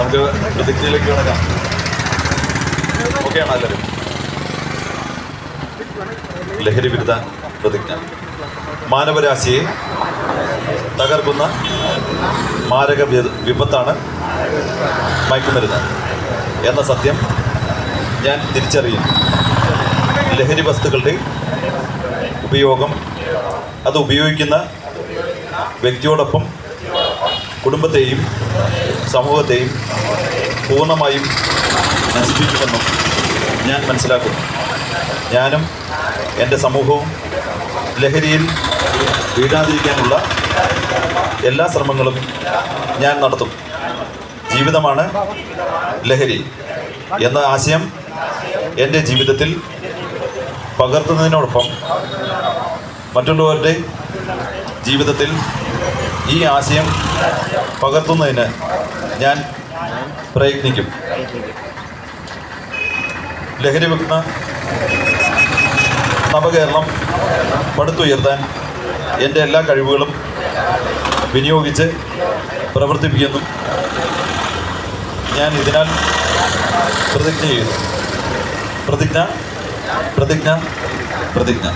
നമുക്ക് പ്രതിജ്ഞയിലേക്ക് കിടക്കാം. ഓക്കെയാണ് എല്ലാവരും? ലഹരി വിരുദ്ധ പ്രതിജ്ഞ. മാനവരാശിയെ തകർക്കുന്ന മാരക വിപത്താണ് മയക്കുമരുന്ന് എന്ന സത്യം ഞാൻ തിരിച്ചറിയുന്നു. ലഹരി വസ്തുക്കളുടെ ഉപയോഗം, അത് ഉപയോഗിക്കുന്ന വ്യക്തിയോടൊപ്പം കുടുംബത്തെയും സമൂഹത്തെയും പൂർണ്ണമായും നശിപ്പിക്കുമെന്നും ഞാൻ മനസ്സിലാക്കുന്നു. ഞാനും എൻ്റെ സമൂഹവും ലഹരിയിൽ വീഴാതിരിക്കാനുള്ള എല്ലാ ശ്രമങ്ങളും ഞാൻ നടത്തും. ജീവിതമാണ് ലഹരി എന്ന ആശയം എൻ്റെ ജീവിതത്തിൽ പകർത്തുന്നതിനോടൊപ്പം മറ്റുള്ളവരുടെ ജീവിതത്തിൽ ഈ ആശയം പകർത്തുന്നതിന് ഞാൻ പ്രയത്നിക്കും. ലഹരി വിമുക്ത നവകേരളം പടുത്തുയർത്താൻ എൻ്റെ എല്ലാ കഴിവുകളും വിനിയോഗിച്ച് പ്രവർത്തിപ്പിക്കുന്നു. ഞാൻ ഇതിനാൽ പ്രതിജ്ഞ ചെയ്യുന്നു. പ്രതിജ്ഞ പ്രതിജ്ഞ പ്രതിജ്ഞ.